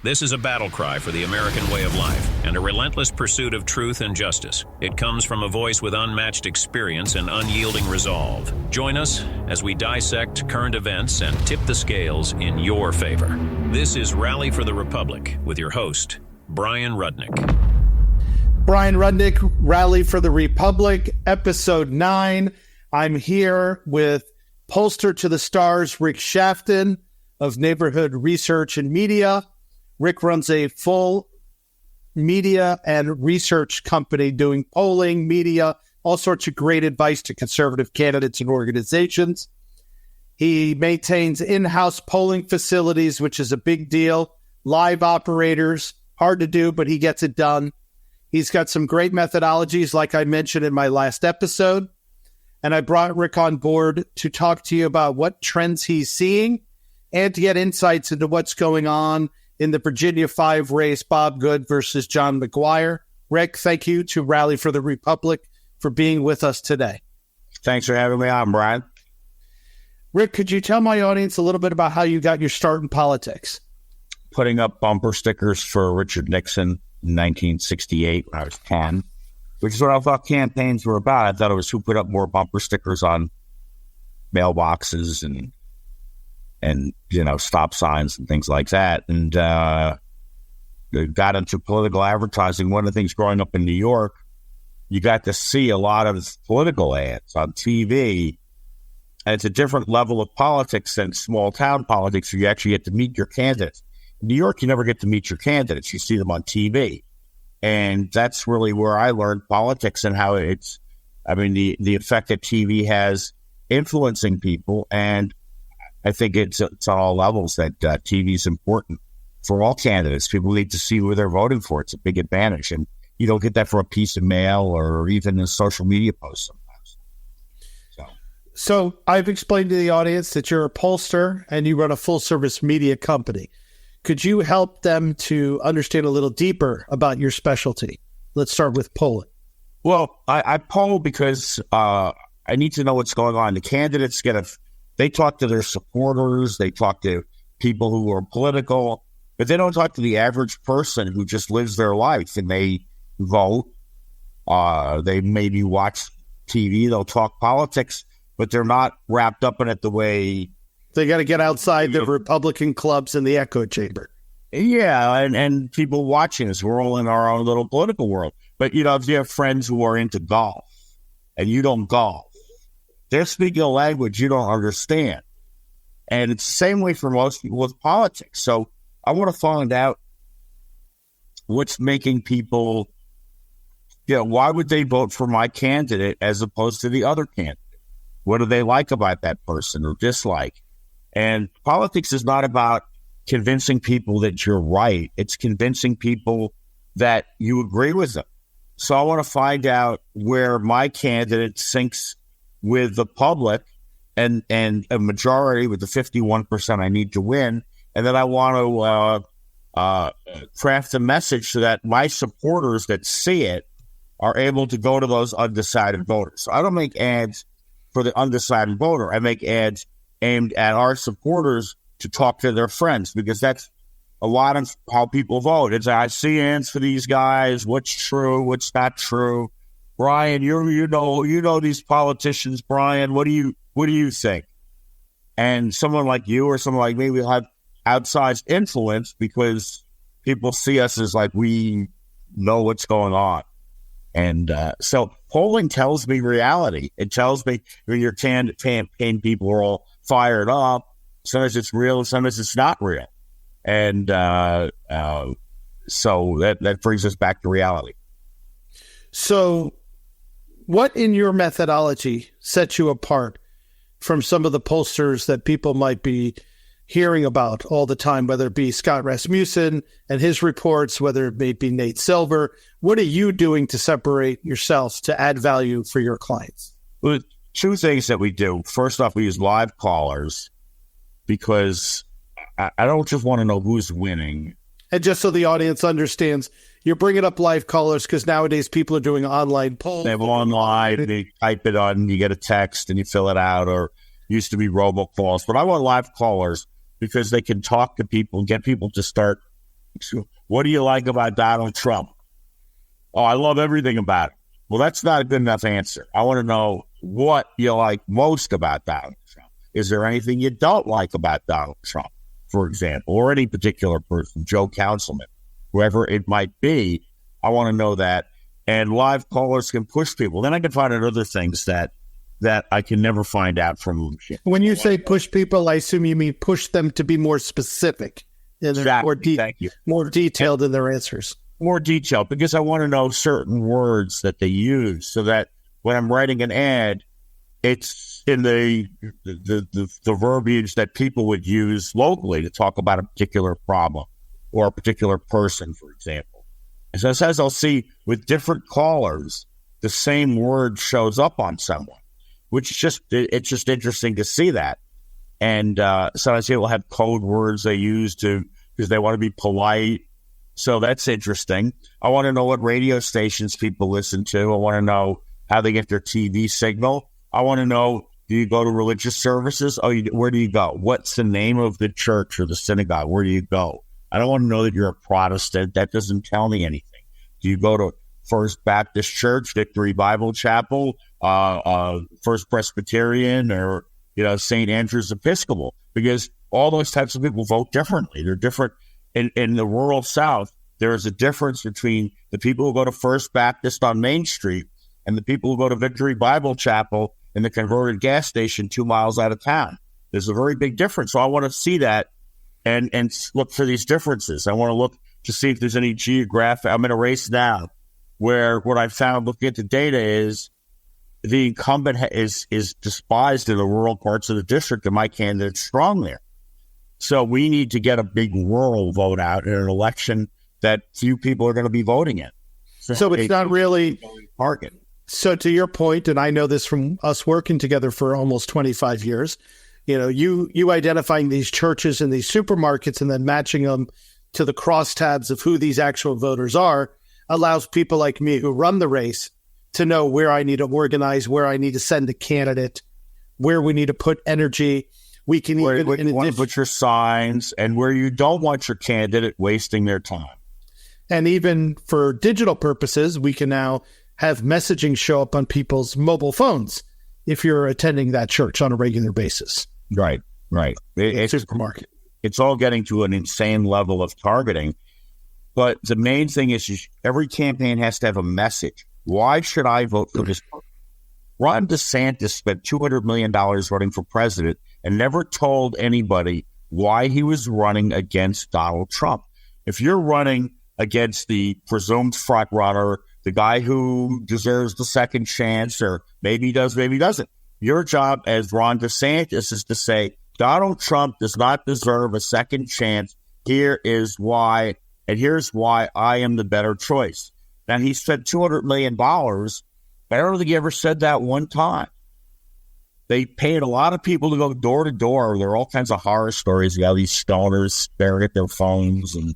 This is a battle cry for the American way of life and a relentless pursuit of truth and justice. It comes from a voice with unmatched experience and unyielding resolve. Join us as we dissect current events and tip the scales in your favor. This is Rally for the Republic with your host, Bryan Rudnick. Bryan Rudnick, Rally for the Republic, Episode 9. I'm here with Pollster to the Stars, Rick Shaftan of Neighborhood Research and Media. Rick runs a full media and research company doing polling, media, all sorts of great advice to conservative candidates and organizations. He maintains in-house polling facilities, which is a big deal. Live operators, hard to do, but he gets it done. He's got some great methodologies, like I mentioned in my last episode. And I brought Rick on board to talk to you about what trends he's seeing and to get insights into what's going on in the Virginia 5 race, Bob Good versus John McGuire. Rick, thank you to Rally for the Republic for being with us today. Thanks for having me on, Brian. Rick, could you tell my audience a little bit about how you got your start in politics? Putting up bumper stickers for Richard Nixon in 1968 when I was 10, which is what I thought campaigns were about. I thought it was who put up more bumper stickers on mailboxes and stop signs and things like that. And got into political advertising. One of the things growing up in New York, you got to see a lot of political ads on TV. And it's a different level of politics than small town politics where you actually get to meet your candidates. In New York, you never get to meet your candidates. You see them on TV. And that's really where I learned politics and how the effect that TV has influencing people. And I think it's on all levels that TV is important for all candidates. People need to see who they're voting for. It's a big advantage. And you don't get that from a piece of mail or even a social media post sometimes. So I've explained to the audience that you're a pollster and you run a full-service media company. Could you help them to understand a little deeper about your specialty? Let's start with polling. Well, I poll because I need to know what's going on. The candidates they talk to their supporters, they talk to people who are political, but they don't talk to the average person who just lives their life, and they vote. They maybe watch TV, they'll talk politics, but they're not wrapped up in it the way... They got to get outside the Republican clubs in the echo chamber. Yeah, and people watching us, we're all in our own little political world. But, if you have friends who are into golf, and you don't golf, they're speaking a language you don't understand. And it's the same way for most people with politics. So I want to find out what's making people, why would they vote for my candidate as opposed to the other candidate? What do they like about that person or dislike? And politics is not about convincing people that you're right. It's convincing people that you agree with them. So I want to find out where my candidate syncs with the public and a majority with the 51% I need to win. And then I want to craft a message so that my supporters that see it are able to go to those undecided voters. So I don't make ads for the undecided voter. I make ads aimed at our supporters to talk to their friends, because that's a lot of how people vote. It's, I see ads for these guys. What's true? What's not true? Brian, you know these politicians, Brian. What do you think? And someone like you or someone like me will have outsized influence because people see us as like we know what's going on. And so polling tells me reality. It tells me when your campaign people are all fired up. Sometimes it's real, sometimes it's not real. And so that brings us back to reality. So what in your methodology sets you apart from some of the pollsters that people might be hearing about all the time, whether it be Scott Rasmussen and his reports, whether it may be Nate Silver? What are you doing to separate yourself to add value for your clients? Well, two things that we do. First off, we use live callers because I don't just want to know who's winning. And just so the audience understands, you're bringing up live callers because nowadays people are doing online polls. They have online, they type it on, you get a text and you fill it out, or used to be robocalls. But I want live callers because they can talk to people, get people to start What do you like about Donald Trump? Oh, I love everything about it. Well, that's not a good enough answer. I want to know what you like most about Donald Trump. Is there anything you don't like about Donald Trump, for example, or any particular person, Joe Councilman, whoever it might be? I want to know that. And live callers can push people. Then I can find out other things that I can never find out from. When you say push people, I assume you mean push them to be more specific, Exactly. Thank you. More detailed in their answers. More detailed, because I want to know certain words that they use so that when I'm writing an ad, it's in the verbiage that people would use locally to talk about a particular problem or a particular person, for example. And so as I'll see with different callers, the same word shows up on someone, which is it's just interesting to see that. And sometimes people have code words they use because they want to be polite. So that's interesting. I want to know what radio stations people listen to. I want to know how they get their TV signal. I want to know, do you go to religious services? Where do you go? What's the name of the church or the synagogue? Where do you go? I don't want to know that you're a Protestant. That doesn't tell me anything. Do you go to First Baptist Church, Victory Bible Chapel, First Presbyterian, or St. Andrew's Episcopal? Because all those types of people vote differently. They're different. In the rural South, there is a difference between the people who go to First Baptist on Main Street and the people who go to Victory Bible Chapel in the converted gas station 2 miles out of town. There's a very big difference. So I want to see that and look for these differences. I want to look to see if there's any geographic. I'm in a race now where what I found looking at the data is the incumbent is despised in the rural parts of the district, and my candidate's strong there. So we need to get a big rural vote out in an election that few people are going to be voting in. So it's not really target. So to your point, and I know this from us working together for almost 25 years, you identifying these churches and these supermarkets and then matching them to the crosstabs of who these actual voters are allows people like me who run the race to know where I need to organize, where I need to send a candidate, where we need to put energy. We can where you want to put your signs and where you don't want your candidate wasting their time. And even for digital purposes, we can now have messaging show up on people's mobile phones if you're attending that church on a regular basis. Right. It's supermarket. It's all getting to an insane level of targeting. But the main thing is every campaign has to have a message. Why should I vote for this person? Ron DeSantis spent $200 million running for president and never told anybody why he was running against Donald Trump. If you're running against the presumed front runner, the guy who deserves the second chance, or maybe he does, maybe he doesn't, your job as Ron DeSantis is to say, Donald Trump does not deserve a second chance. Here is why, and here's why I am the better choice. Now, he spent $200 million. I don't think he ever said that one time. They paid a lot of people to go door to door. There are all kinds of horror stories. You have these stoners staring at their phones, and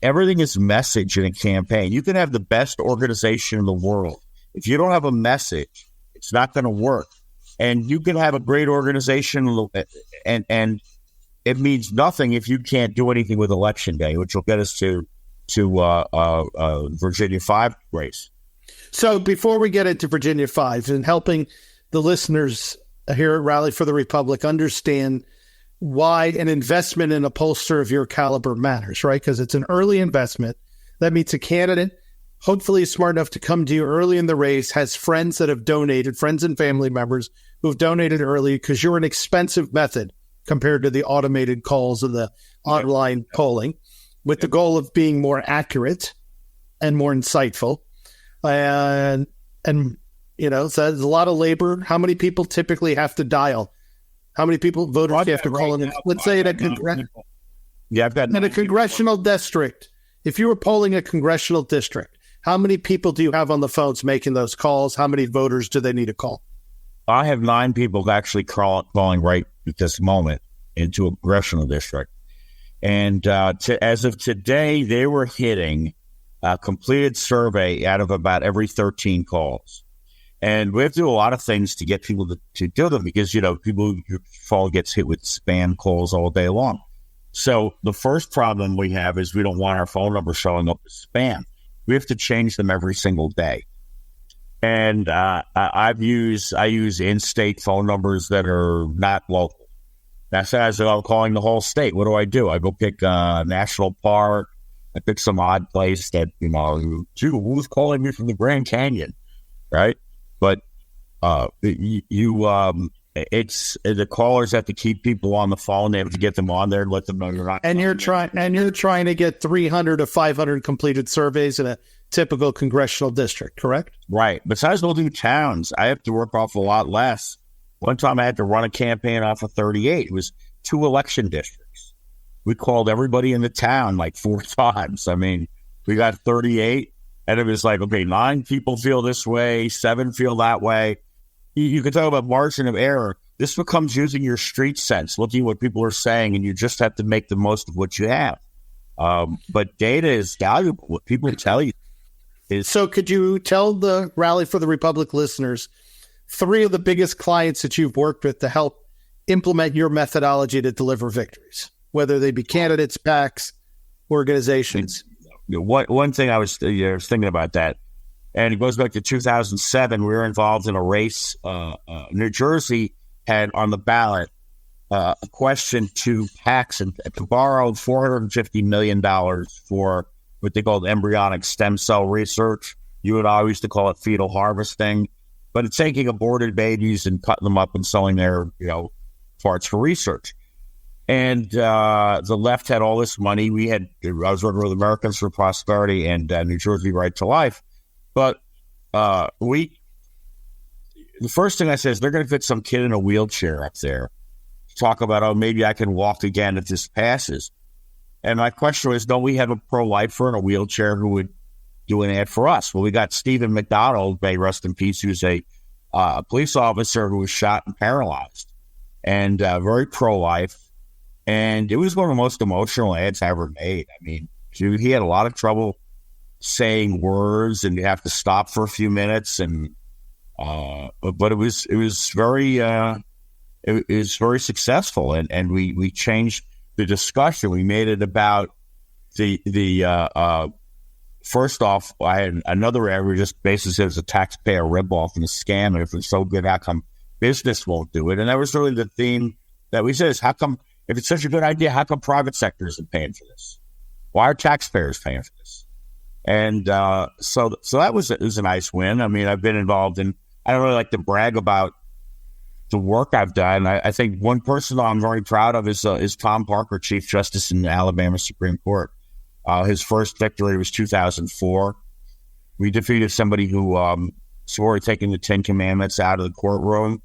everything is message in a campaign. You can have the best organization in the world. If you don't have a message, it's not going to work. And you can have a great organization, and it means nothing if you can't do anything with Election Day, which will get us to Virginia 5 race. So before we get into Virginia 5 and helping the listeners here at Rally for the Republic understand why an investment in a pollster of your caliber matters, right? Because it's an early investment. That means a candidate, hopefully smart enough to come to you early in the race, has friends that have donated, friends and family members who have donated early, because you're an expensive method compared to the automated calls and the online polling, with the goal of being more accurate and more insightful. And so there's a lot of labor. How many people typically have to dial? How many voters you have to call in? Let's say in a congressional district. If you were polling a congressional district, how many people do you have on the phones making those calls? How many voters do they need to call? I have 9 people actually calling right at this moment into a congressional district. And as of today, they were hitting a completed survey out of about every 13 calls. And we have to do a lot of things to get people to do them because, people, your phone gets hit with spam calls all day long. So the first problem we have is we don't want our phone number showing up as spam. We have to change them every single day. And I use in-state phone numbers that are not local. That's as I'm calling the whole state. What do? I go pick a national park. I pick some odd place that, who's calling me from the Grand Canyon, right? But it's the callers have to keep people on the phone. They have to get them on there and let them know you're not. And you're trying to get 300 to 500 completed surveys in a typical congressional district, correct? Right. Besides building towns, I have to work off a lot less. One time I had to run a campaign off of 38. It was 2 election districts. We called everybody in the town like 4 times. I mean, we got 38, and it was like, okay, 9 people feel this way, 7 feel that way. You can talk about margin of error. This becomes using your street sense, looking at what people are saying, and you just have to make the most of what you have. But data is valuable. What people tell you is... So could you tell the Rally for the Republic listeners 3 of the biggest clients that you've worked with to help implement your methodology to deliver victories, whether they be candidates, PACs, organizations? One thing I was thinking about that, and it goes back to 2007. We were involved in a race. New Jersey had on the ballot a question to PACs and to borrow $450 million for what they called embryonic stem cell research. You and I used to call it fetal harvesting, but it's taking aborted babies and cutting them up and selling their parts for research. And the left had all this money. I was working with Americans for Prosperity and New Jersey Right to Life. But the first thing I said is they're going to fit some kid in a wheelchair up there. Talk about, maybe I can walk again if this passes. And my question was, don't we have a pro-lifer in a wheelchair who would do an ad for us? Well, we got Stephen McDonald, may rest in peace, who's a police officer who was shot and paralyzed, and very pro-life. And it was one of the most emotional ads I ever made. I mean, he had a lot of trouble saying words, and you have to stop for a few minutes. And but it was very successful, and we changed the discussion. We made it about the first off, I had another ad where just basically said it was a taxpayer ripoff and a scam, and if it's so good, how come business won't do it? And that was really the theme that we said is, how come, if it's such a good idea, how come private sector isn't paying for this? Why are taxpayers paying for this? And so that was a nice win. I mean, I've been involved in, I don't really like to brag about the work I've done. I think one person I'm very proud of is Tom Parker, Chief Justice in the Alabama Supreme Court. His first victory was 2004. We defeated somebody who swore taking the 10 Commandments out of the courtroom.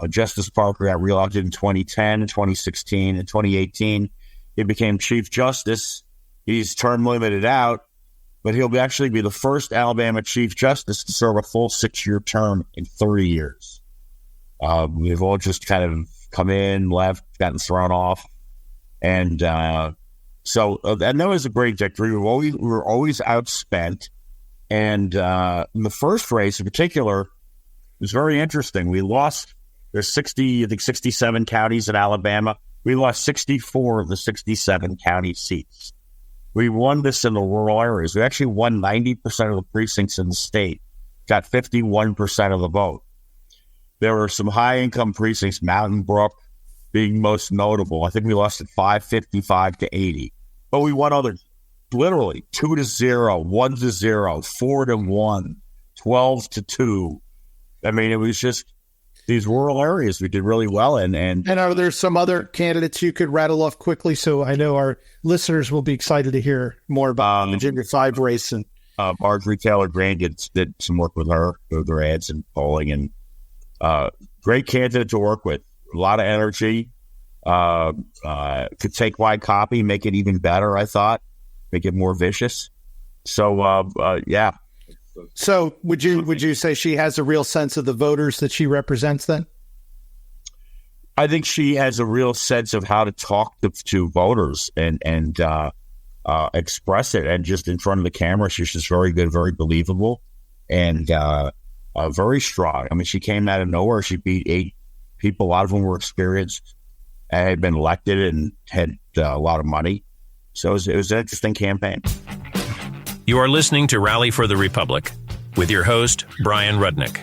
Justice Parker got reelected in 2010, 2016, and 2018. He became Chief Justice. He's term limited out, but he'll actually be the first Alabama Chief Justice to serve a full 6-year term in 30 years. We've all just kind of come in, left, gotten thrown off. And so that was a great victory. We were always outspent. And in the first race in particular, it was very interesting. We lost, there's 67 counties in Alabama. We lost 64 of the 67 county seats. We won this in the rural areas. We actually won 90% of the precincts in the state, got 51% of the vote. There were some high-income precincts, Mountain Brook being most notable. I think we lost at 555 to 80. But we won others, literally 2-0, 1-0, 4-1, 12-2. I mean, it was just these rural areas we did really well in. And are there some other candidates you could rattle off quickly? So I know our listeners will be excited to hear more about the Virginia 5 race. And Marjorie Taylor Greene did some work with her, with their ads and polling, and great candidate to work with. A lot of energy. Could take my copy, make it even better, I thought. Make it more vicious. So, yeah. So would you say she has a real sense of the voters that she represents then? I think she has a real sense of how to talk to voters and express it. And just in front of the camera, she's just very good, very believable, and very strong. I mean, she came out of nowhere. She beat 8 people. A lot of them were experienced and had been elected and had a lot of money. So it was an interesting campaign. You are listening to Rally for the Republic with your host, Bryan Rudnick.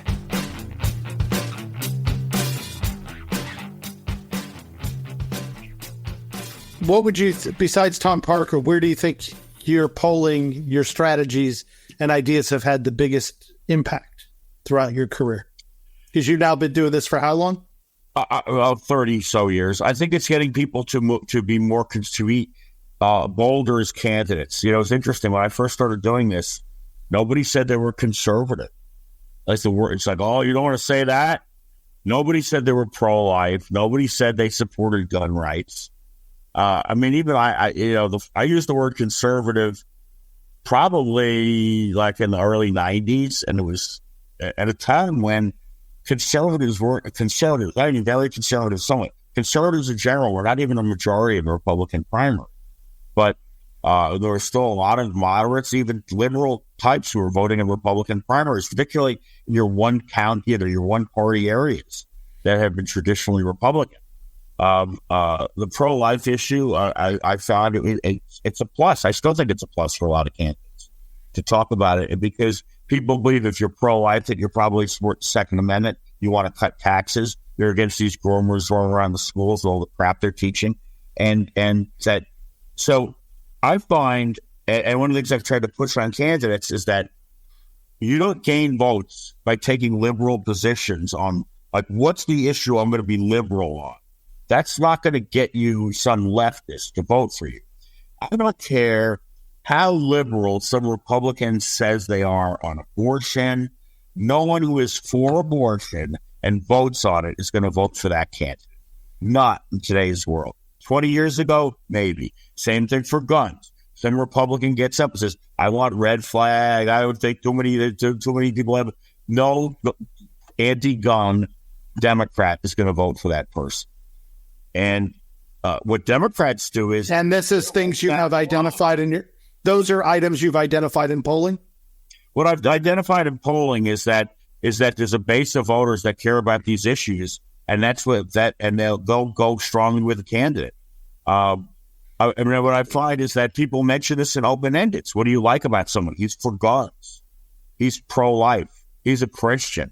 What would you, besides Tom Parker, where do you think your polling, your strategies, and ideas have had the biggest impact throughout your career? Because you've now been doing this for how long? About 30 so years. I think it's getting people to be more bolder as candidates. You know, it's interesting. When I first started doing this, nobody said they were conservative. That's the word. It's like, oh, you don't want to say that? Nobody said they were pro-life. Nobody said they supported gun rights. I mean, even I used the word conservative probably like in the early 90s, and it was at a time when conservatives weren't conservatives. I mean, very conservative, somewhat. Conservatives in general were not even a majority of the Republican primary. But there were still a lot of moderates, even liberal types who were voting in Republican primaries, particularly in your one county or your one party areas that have been traditionally Republican. The pro-life issue, I found it's a plus. I still think it's a plus for a lot of candidates to talk about it, because people believe if you're pro-life that you're probably support the Second Amendment. You want to cut taxes. You're against these groomers rolling around the schools, all the crap they're teaching, and that. So I find, and one of the things I've tried to push on candidates is that you don't gain votes by taking liberal positions on, like, what's the issue I'm going to be liberal on. That's not going to get you some leftists to vote for you. I don't care how liberal some Republican says they are on abortion. No one who is for abortion and votes on it is going to vote for that candidate. Not in today's world. 20 years ago, maybe. Same thing for guns. Some Republican gets up and says, I want red flag. I don't think too many people have. No anti-gun Democrat is going to vote for that person. And what Democrats do is... And this is things you have identified in your... Those are items you've identified in polling? What I've identified in polling is that there's a base of voters that care about these issues, and and they'll go strongly with a candidate. I mean, what I find is that people mention this in open-ended. What do you like about someone? He's for guns. He's pro-life. He's a Christian.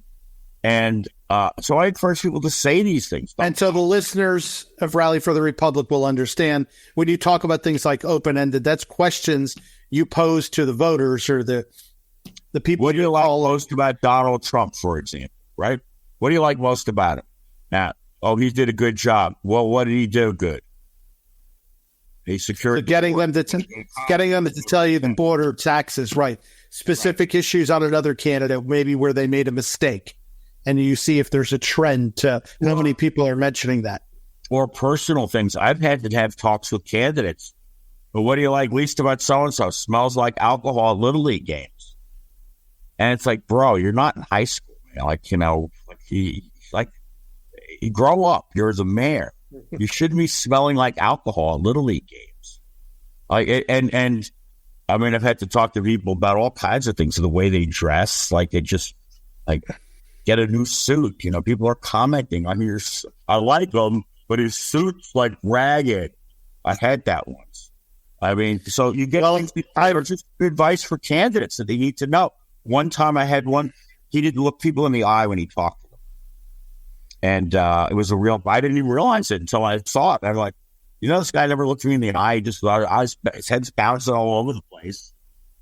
And so I encourage people to say these things. And so the listeners of Rally for the Republic will understand when you talk about things like open-ended, that's questions you pose to the voters or the people. What do you like most about Donald Trump, for example, right? What do you like most about him? Now, he did a good job. Well, what did he do good? He secured... So getting them to tell you the border, taxes, right. Specific issues on another candidate, maybe where they made a mistake. And you see if there's a trend to how many people are mentioning that. Or personal things. I've had to have talks with candidates. But what do you like least about so-and-so? Smells like alcohol at Little League games. And it's like, bro, you're not in high school. You grow up. You're the mayor. You shouldn't be smelling like alcohol at Little League games. And I mean, I've had to talk to people about all kinds of things, the way they dress. Like, they just, get a new suit. You know, people are commenting on I like him, but his suit's like ragged. I had that once. I mean, so you get just advice for candidates that they need to know. One time I had one, he didn't look people in the eye when he talked to them. And it was I didn't even realize it until I saw it. I'm like, this guy never looked me in the eye. He just his head's bouncing all over the place.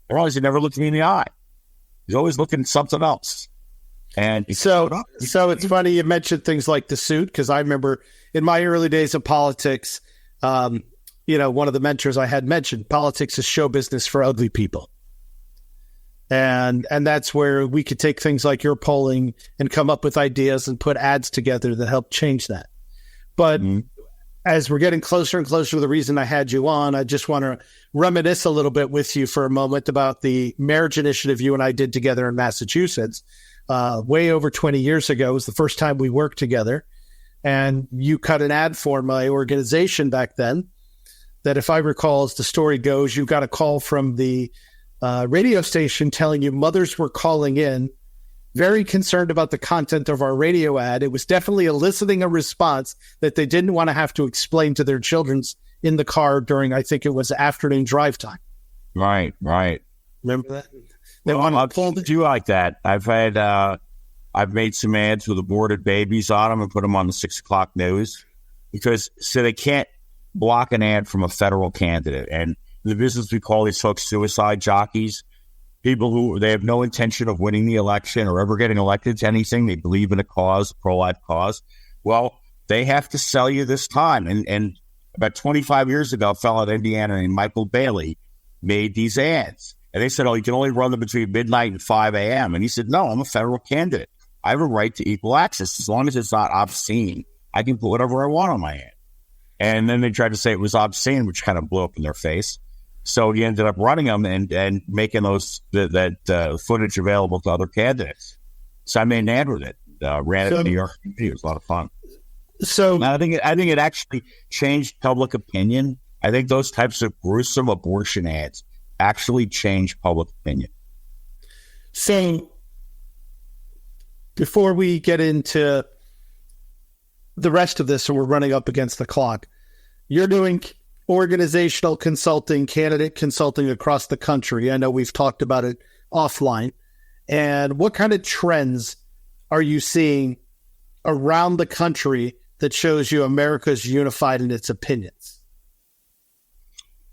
I realized he never looked me in the eye. He's always looking at something else. And so it's funny you mentioned things like the suit, because I remember in my early days of politics, one of the mentors I had mentioned, politics is show business for ugly people. And that's where we could take things like your polling and come up with ideas and put ads together that help change that. But as we're getting closer and closer to the reason I had you on, I just want to reminisce a little bit with you for a moment about the marriage initiative you and I did together in Massachusetts. Way over 20 years ago. It was the first time we worked together. And you cut an ad for my organization back then that, if I recall, as the story goes, you got a call from the radio station telling you mothers were calling in very concerned about the content of our radio ad. It was definitely eliciting a response that they didn't want to have to explain to their children in the car during, I think it was afternoon drive time. Right. Remember that? I'll do like that. I've made some ads with aborted babies on them and put them on the 6 o'clock news so they can't block an ad from a federal candidate. And in the business, we call these folks suicide jockeys, people who they have no intention of winning the election or ever getting elected to anything. They believe in a cause, a pro-life cause. Well, they have to sell you this time. And about 25 years ago, a fellow in Indiana named Michael Bailey made these ads. And they said, you can only run them between midnight and 5 a.m. And he said, no, I'm a federal candidate. I have a right to equal access. As long as it's not obscene, I can put whatever I want on my ad. And then they tried to say it was obscene, which kind of blew up in their face. So he ended up running them and making that footage available to other candidates. So I made an ad with it. Ran it in New York. It was a lot of fun. So I think it actually changed public opinion. I think those types of gruesome abortion ads actually change public opinion. So before we get into the rest of this, so we're running up against the clock, you're doing organizational consulting, candidate consulting across the country. I know we've talked about it offline. And what kind of trends are you seeing around the country that shows you America's unified in its opinions?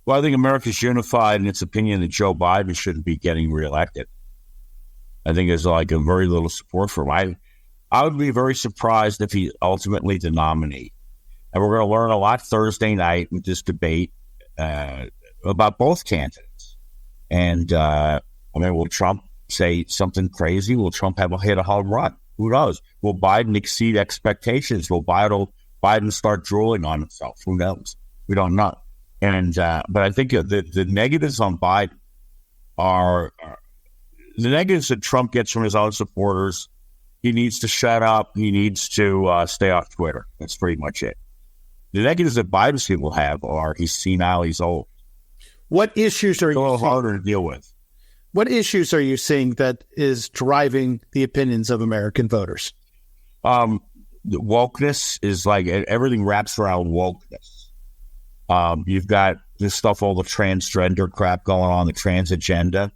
Well, I think America's unified in its opinion that Joe Biden shouldn't be getting reelected. I think there's a very little support for him. I would be very surprised if he ultimately the nominee. And we're going to learn a lot Thursday night with this debate about both candidates. And, will Trump say something crazy? Will Trump hit a home run? Who knows? Will Biden exceed expectations? Will Biden start drooling on himself? Who knows? We don't know. And but I think the negatives on Biden are the negatives that Trump gets from his own supporters. He needs to shut up. He needs to stay off Twitter. That's pretty much it. The negatives that Biden's people have are he's senile, he's old. What issues are it's a little harder to deal with? What issues are you seeing that is driving the opinions of American voters? The wokeness is everything wraps around wokeness. You've got this stuff, all the transgender crap going on, the trans agenda.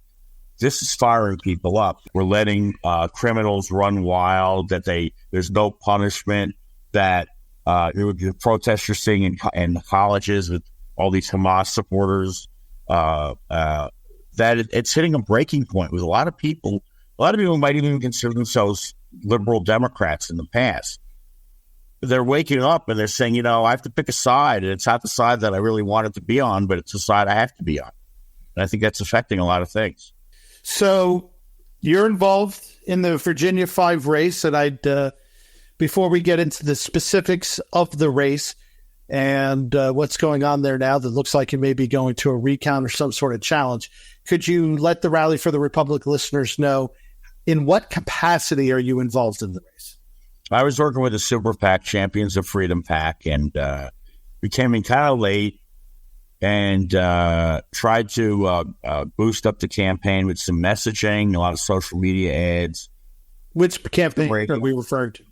This is firing people up. We're letting criminals run wild, there's no punishment, that the protests you're seeing in colleges with all these Hamas supporters, that it's hitting a breaking point with a lot of people. A lot of people might even consider themselves liberal Democrats in the past. They're waking up and they're saying, I have to pick a side, and it's not the side that I really wanted to be on, but it's the side I have to be on. And I think that's affecting a lot of things. So you're involved in the Virginia 5 race, and I'd before we get into the specifics of the race and what's going on there now that looks like it may be going to a recount or some sort of challenge, could you let the Rally for the Republic listeners know in what capacity are you involved in the race? I was working with the Super PAC, Champions of Freedom PAC, and we came in kind of late and tried to boost up the campaign with some messaging, a lot of social media ads. Which campaign are we referring to?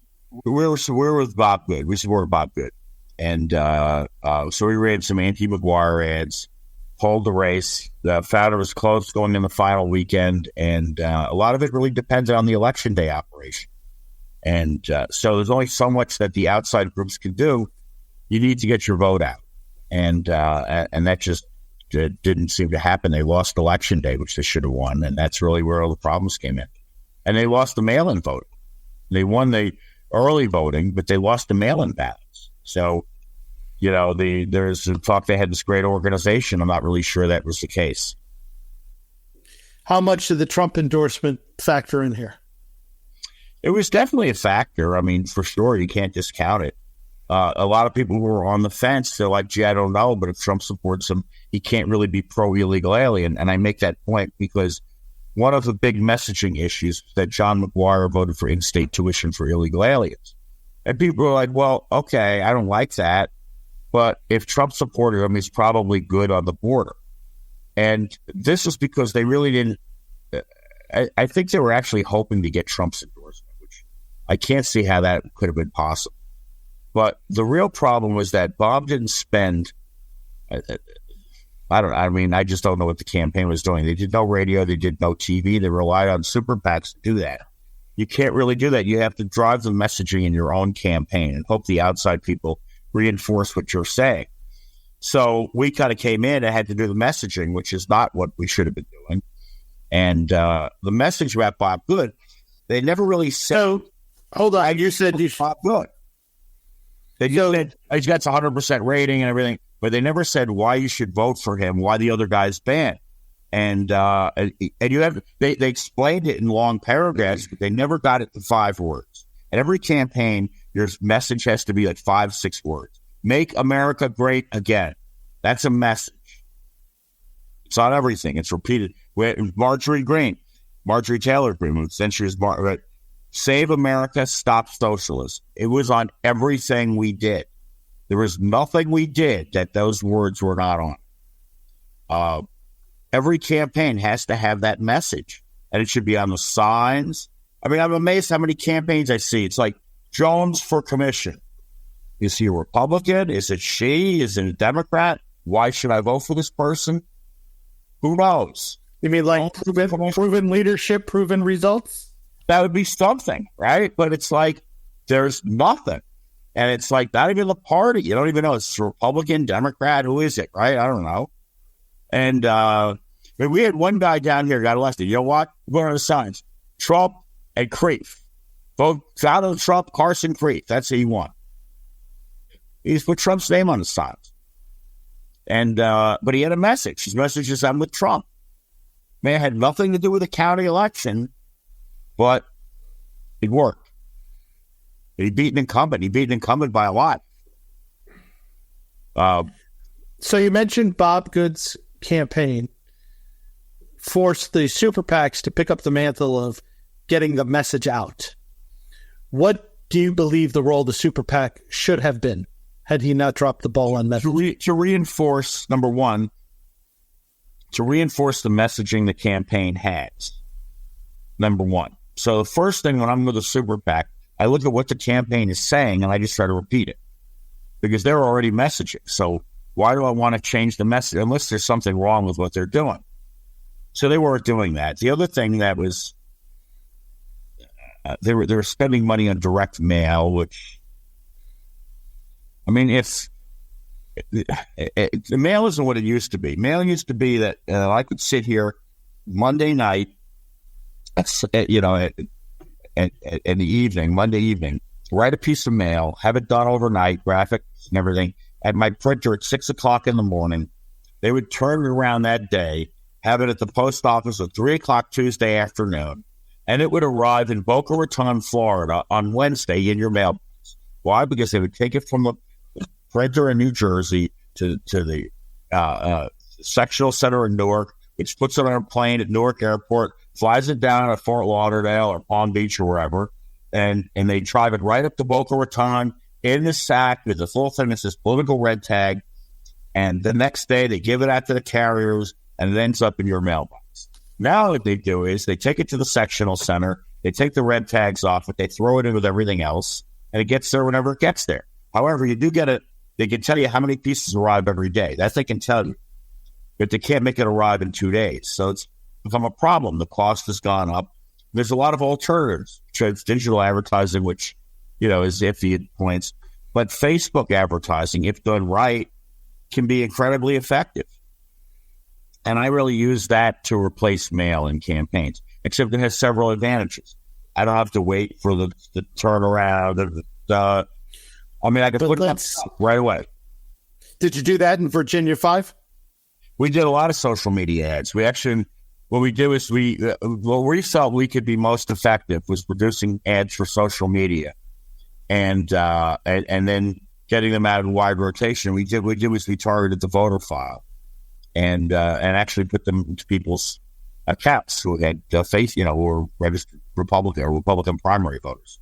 We're with Bob Good. We supported Bob Good. And so we ran some anti-McGuire ads, pulled the race. Found it was close going in the final weekend, and a lot of it really depended on the election day operation. And so there's only so much that the outside groups can do. You need to get your vote out. And that just didn't seem to happen. They lost election day, which they should have won, and that's really where all the problems came in. And they lost the mail-in voting. They won the early voting, but they lost the mail-in ballots. So, there's talk they had this great organization. I'm not really sure that was the case. How much did the Trump endorsement factor in here? It was definitely a factor. I mean, for sure, you can't discount it. A lot of people who were on the fence, they're like, gee, I don't know, but if Trump supports him, he can't really be pro-illegal alien. And I make that point because one of the big messaging issues is that John McGuire voted for in-state tuition for illegal aliens. And people are like, well, okay, I don't like that. But if Trump supported him, he's probably good on the border. And this is because they really didn't, I think they were actually hoping to get Trump's endorsement, which I can't see how that could have been possible. But the real problem was that Bob didn't spend I just don't know what the campaign was doing. They did no radio. They did no TV. They relied on super PACs to do that. You can't really do that. You have to drive the messaging in your own campaign and hope the outside people reinforce what you're saying. So we kind of came in and had to do the messaging, which is not what we should have been doing. And the message about Bob Good, they never really said. So, hold on. You said Bob Good. They just said he's got 100% rating and everything, but they never said why you should vote for him, why the other guy's banned. And you have they explained it in long paragraphs, but they never got it to 5 words. At every campaign, your message has to be like 5-6 words. Make America great again. That's a message. It's not everything. It's repeated. Marjorie Taylor Greene, centuries Save America, Stop Socialism. It was on everything we did. There was nothing we did that those words were not on. Every campaign has to have that message, and it should be on the signs. I mean, I'm amazed how many campaigns I see. It's like Jones for commission. Is he a Republican? Is it she? Is it a Democrat? Why should I vote for this person? Who knows? You mean like proven leadership, proven results? That would be something, right? But it's like there's nothing. And it's like not even the party. You don't even know. It's Republican, Democrat. Who is it, right? I don't know. And we had one guy down here got elected. You know what? We're on the signs. Trump and Kreef. Vote Donald Trump, Carson Kreef. That's who he won. He's put Trump's name on the signs. And but he had a message. His message is, I'm with Trump. Man, it had nothing to do with the county election, but it worked. He beat an incumbent. He beat an incumbent by a lot. So you mentioned Bob Good's campaign forced the super PACs to pick up the mantle of getting the message out. What do you believe the role of the super PAC should have been had he not dropped the ball on messaging? To reinforce, number one, to reinforce the messaging the campaign has. Number one. So the first thing when I'm with a super PAC, I look at what the campaign is saying and I just try to repeat it because they're already messaging. So why do I want to change the message unless there's something wrong with what they're doing? So they weren't doing that. The other thing that was, they were spending money on direct mail, which, I mean, the mail isn't what it used to be. Mail used to be that I could sit here Monday night, in the evening, Monday evening, write a piece of mail, have it done overnight, graphics and everything, at my printer at 6 o'clock in the morning. They would turn it around that day, have it at the post office at 3 o'clock Tuesday afternoon, and it would arrive in Boca Raton, Florida on Wednesday in your mailbox. Why? Because they would take it from the printer in New Jersey to the sectional center in Newark, which puts it on a plane at Newark Airport, flies it down at Fort Lauderdale or Palm Beach or wherever, and they drive it right up to Boca Raton in the sack with the full thing that says political red tag, and the next day they give it out to the carriers, and it ends up in your mailbox. Now what they do is they take it to the sectional center, they take the red tags off it, they throw it in with everything else, and it gets there whenever it gets there. However, you do get it, they can tell you how many pieces arrive every day. That they can tell you. But they can't make it arrive in 2 days. So it's become a problem. The cost has gone up. There's a lot of alternatives. It's digital advertising, which, is iffy at points. But Facebook advertising, if done right, can be incredibly effective. And I really use that to replace mail in campaigns, except it has several advantages. I don't have to wait for the turnaround. I can put it up right away. Did you do that in Virginia 5? We did a lot of social media ads. We actually, what we did was what we felt we could be most effective was producing ads for social media, and then getting them out in wide rotation. We targeted the voter file, and actually put them to people's accounts who had who were registered Republican or Republican primary voters,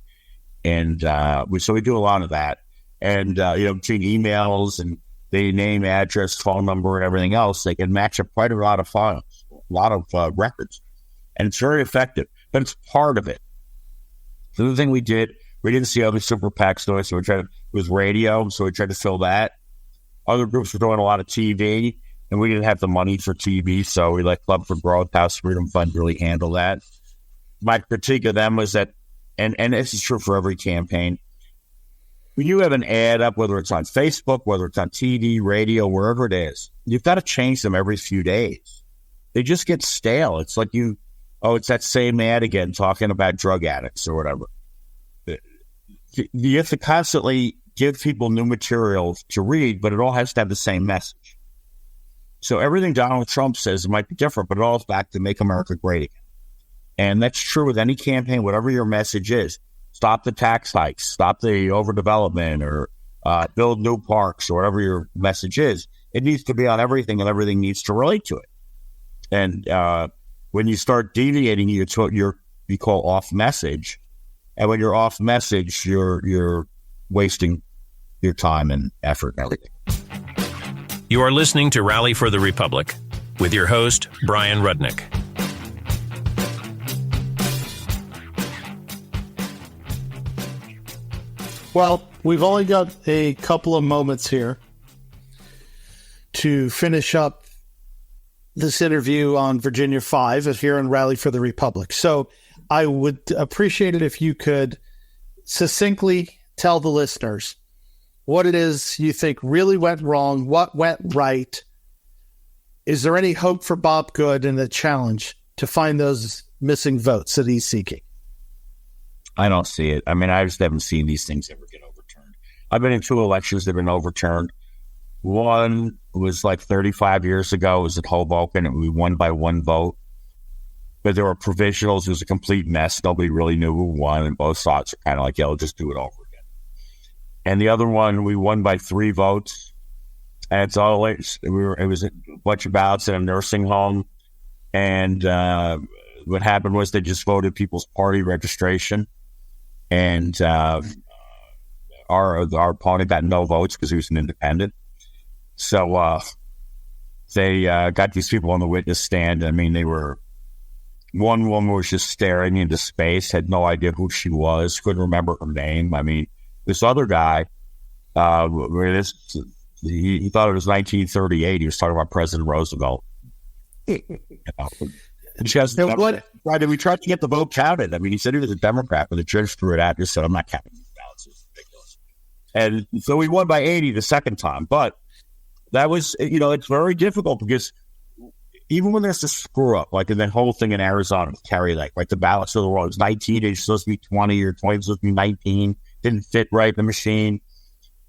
and so we do a lot of that, and between emails and the name, address, phone number, and everything else, they can match up quite a lot of files, a lot of records. And it's very effective, but it's part of it. The other thing we didn't see other super PACs doing, so it was radio, so we tried to fill that. Other groups were doing a lot of TV, and we didn't have the money for TV, so we let Club for Growth, House Freedom Fund really handle that. My critique of them was that, and this is true for every campaign, when you have an ad up, whether it's on Facebook, whether it's on TV, radio, wherever it is, you've got to change them every few days. They just get stale. It's like it's that same ad again talking about drug addicts or whatever. You have to constantly give people new materials to read, but it all has to have the same message. So everything Donald Trump says might be different, but it all is back to make America great again. And that's true with any campaign, whatever your message is. Stop the tax hikes, stop the overdevelopment, or build new parks, or whatever your message is. It needs to be on everything, and everything needs to relate to it. And when you start deviating, you call off message. And when you're off message, you're wasting your time and effort and everything. You are listening to Rally for the Republic with your host, Bryan Rudnick. Well, we've only got a couple of moments here to finish up this interview on Virginia 5 here on Rally for the Republic. So I would appreciate it if you could succinctly tell the listeners what it is you think really went wrong, what went right. Is there any hope for Bob Good in the challenge to find those missing votes that he's seeking? I don't see it. I mean, I just haven't seen these things ever get overturned. I've been in 2 elections that have been overturned. One was like 35 years ago. It was at Hoboken, and we won by 1 vote. But there were provisionals. It was a complete mess. Nobody really knew who won, and both sides are kind of like, yeah, we'll just do it over again. And the other one, we won by 3 votes. And it was a bunch of ballots in a nursing home. And what happened was they just voted People's Party registration. And our opponent got no votes because he was an independent. So they got these people on the witness stand. I mean, one woman was just staring into space, had no idea who she was, couldn't remember her name. I mean, this other guy, he thought it was 1938. He was talking about President Roosevelt. We tried to get the vote counted. I mean, he said he was a Democrat, but the judge threw it out and said, I'm not counting these ballots. It's ridiculous. And so we won by 80 the second time. But that was, it's very difficult because even when there's a screw up, like in the whole thing in Arizona, carry like the ballots of the world, it was 19, it's supposed to be 20, or 20 was supposed to be 19, didn't fit right in the machine.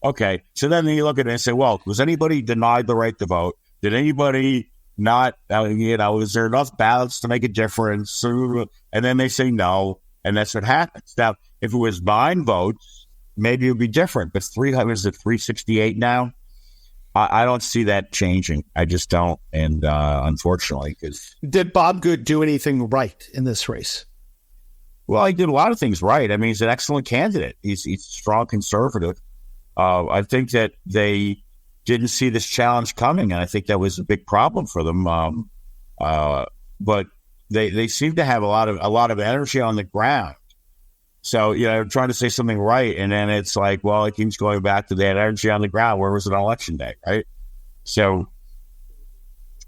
Okay, so then you look at it and say, well, was anybody denied the right to vote? Did anybody not, is there enough ballots to make a difference? And then they say no, and that's what happens. Now, if it was 9 votes, maybe it would be different, but 368 now? I don't see that changing. I just don't, and unfortunately, because... Did Bob Good do anything right in this race? Well, he did a lot of things right. I mean, he's an excellent candidate. He's a strong conservative. I think that they didn't see this challenge coming, and I think that was a big problem for them. But they seem to have a lot of energy on the ground. So, trying to say something right, and then it's like, well, it keeps going back to that energy on the ground. Where was it on election day, right? So,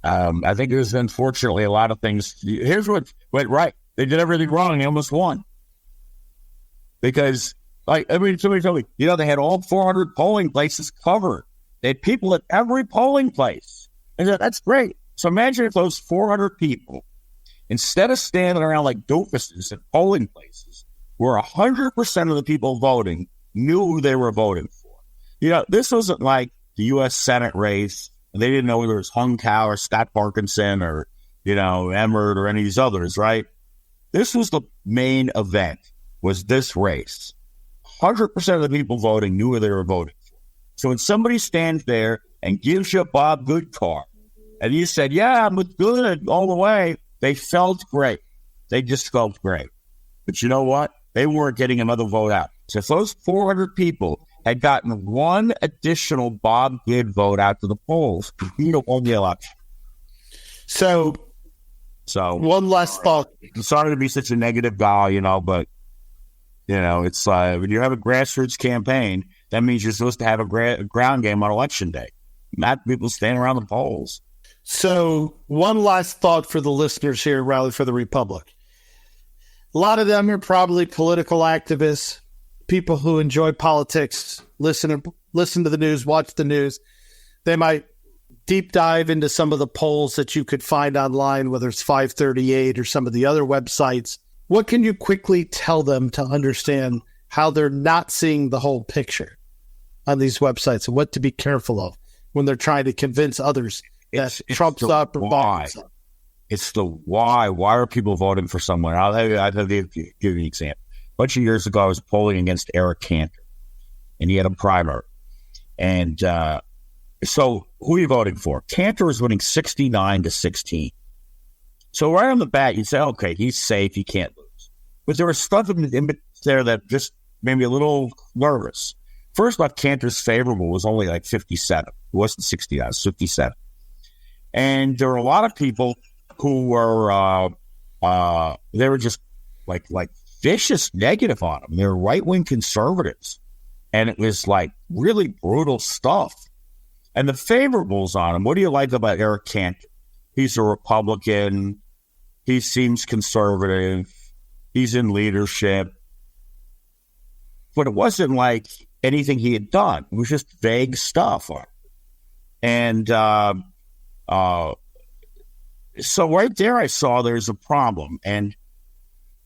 I think there's unfortunately a lot of things. Here's what went right. They did everything wrong. They almost won. Because, somebody told me, they had all 400 polling places covered. They had people at every polling place. And that's great. So imagine if those 400 people, instead of standing around like doofuses at polling places, where 100% of the people voting knew who they were voting for. This wasn't like the U.S. Senate race, and they didn't know whether it was Hung Cao or Scott Parkinson or, Emmert or any of these others, right? This was the main event, was this race. 100% of the people voting knew who they were voting for. So when somebody stands there and gives you a Bob Good card, and you said, yeah, I'm good all the way, they felt great. They just felt great. But you know what? They weren't getting another vote out. So if those 400 people had gotten one additional Bob Good vote out to the polls, he'd have won the election. So one last thought. I'm sorry to be such a negative guy, but, it's when you have a grassroots campaign, that means you're supposed to have a ground game on election day. not people standing around the polls. So one last thought for the listeners here, Rally for the Republic. A lot of them are probably political activists, people who enjoy politics, listen to the news, watch the news. They might deep dive into some of the polls that you could find online, whether it's 538 or some of the other websites. What can you quickly tell them to understand how they're not seeing the whole picture on these websites and what to be careful of when they're trying to convince others that Trump's up or Biden's up? It's the why. Why are people voting for someone? I'll give you an example. A bunch of years ago, I was polling against Eric Cantor, and he had a primary. And so who are you voting for? Cantor was winning 69-16. So right on the bat, you say, okay, he's safe. He can't lose. But there was stuff in there that just made me a little nervous. First off, Cantor's favorable was only like 57. It wasn't 69, it was 57. And there were a lot of people who were, they were just like vicious negative on him. They were right-wing conservatives. And it was like really brutal stuff. And the favorables on him, what do you like about Eric Cantor? He's a Republican. He seems conservative. He's in leadership. But it wasn't like anything he had done. It was just vague stuff on it. And so right there I saw there's a problem.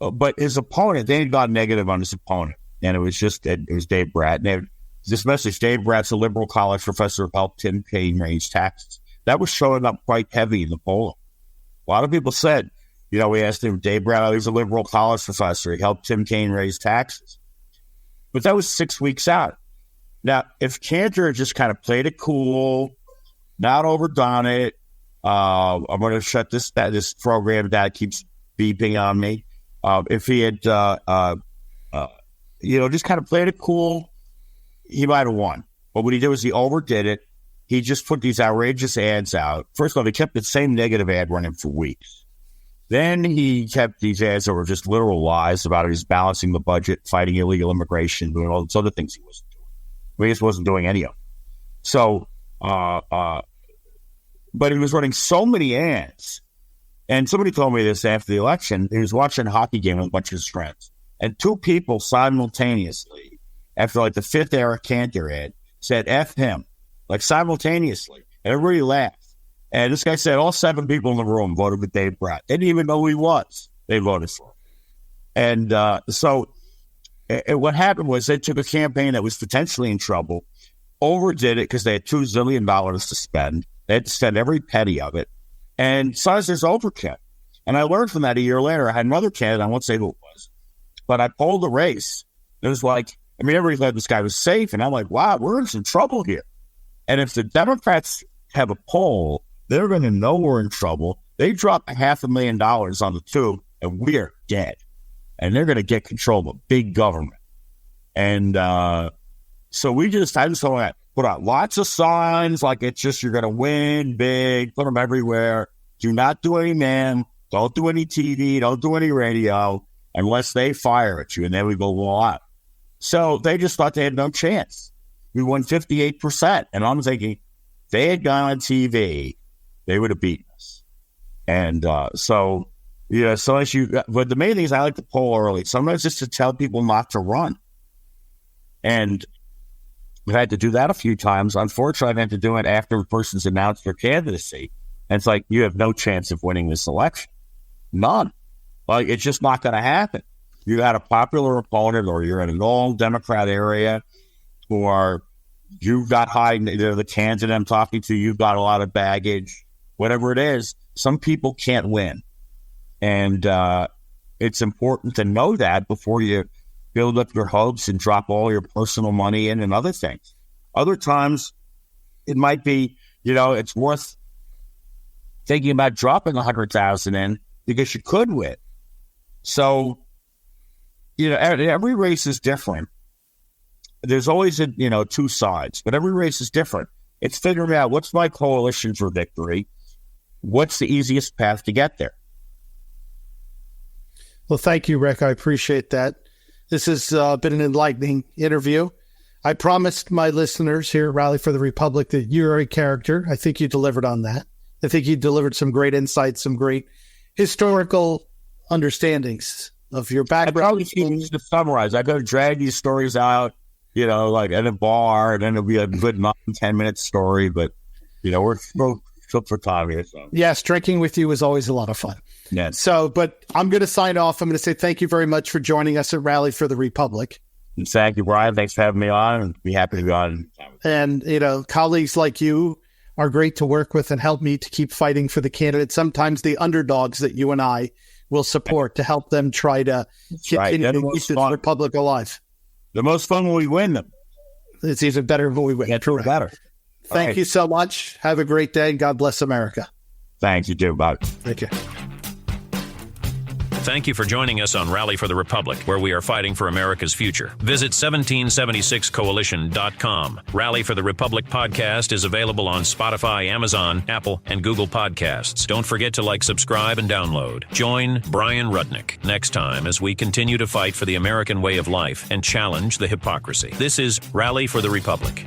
But his opponent, they had gone negative on his opponent. And it was Dave Bratt. And this message, Dave Bratt's a liberal college professor who helped Tim Kaine raise taxes. That was showing up quite heavy in the polling. A lot of people said, we asked him, Dave Bratt, he's a liberal college professor. He helped Tim Kaine raise taxes. But that was 6 weeks out. Now, if Cantor had just kind of played it cool, not overdone it, I'm going to shut this program down. It keeps beeping on me. If he had, just kind of played it cool, he might have won. But what he did was he overdid it. He just put these outrageous ads out. First of all, he kept the same negative ad running for weeks. Then he kept these ads that were just literal lies about he was balancing the budget, fighting illegal immigration, doing all these other things he wasn't doing. He just wasn't doing any of them. So, but he was running so many ads. And somebody told me this after the election. He was watching a hockey game with a bunch of his friends. And two people simultaneously, after like the fifth Eric Cantor ad, said, F him, like simultaneously. And everybody laughed. And this guy said all 7 people in the room voted with Dave Bratt. They didn't even know who he was. They voted for him. And so what happened was they took a campaign that was potentially in trouble, overdid it because they had $2 zillion to spend. They had to spend every penny of it. And so there's overkill. And I learned from that a year later. I had another candidate, I won't say who it was, but I polled the race. It was like, everybody thought this guy was safe. And I'm like, wow, we're in some trouble here. And if the Democrats have a poll, they're going to know we're in trouble. They drop $500,000 on the tube, and we're dead. And they're going to get control of a big government. And so I just want to put out lots of signs like it's just you're going to win big, put them everywhere. Do not do any don't do any TV, don't do any radio unless they fire at you, and then we go out. So they just thought they had no chance. We won 58%. And I'm thinking, if they had gone on TV, they would have beaten us. And but the main thing is I like to poll early. Sometimes just to tell people not to run. And we've had to do that a few times. Unfortunately, I've had to do it after the person's announced their candidacy. And it's like, you have no chance of winning this election. None. Like, it's just not going to happen. You got a popular opponent, or you're in an all-Democrat area, or you've got the candidate I'm talking to, you've got a lot of baggage. Whatever it is, some people can't win. And it's important to know that before you build up your hopes and drop all your personal money in and other things. Other times, it might be, it's worth thinking about dropping $100,000 in because you could win. So, every race is different. There's always, two sides, but every race is different. It's figuring out what's my coalition for victory. What's the easiest path to get there? Well, thank you, Rick. I appreciate that. This has been an enlightening interview. I promised my listeners here at Rally for the Republic that you're a character. I think you delivered on that. I think you delivered some great insights, some great historical understandings of your background. I probably need to summarize. I go drag these stories out, like at a bar, and then it'll be a good 9-10 minute story. But we're still for time here. So. Yes, drinking with you is always a lot of fun. Yes. So, but I'm going to sign off. I'm going to say thank you very much for joining us at Rally for the Republic. And thank you, Brian. Thanks for having me on, and be happy to be on. And colleagues like you are great to work with and help me to keep fighting for the candidates. Sometimes the underdogs that you and I will support to help them try to continue to keep this republic alive. The most fun when we win them. It's even better when we win. Yeah, true. Better. Thank you so much. Have a great day. God bless America. Thanks. You too. Bye. Thank you. Thank you for joining us on Rally for the Republic, where we are fighting for America's future. Visit 1776coalition.com. Rally for the Republic podcast is available on Spotify, Amazon, Apple, and Google Podcasts. Don't forget to subscribe, and download. Join Bryan Rudnick next time as we continue to fight for the American way of life and challenge the hypocrisy. This is Rally for the Republic.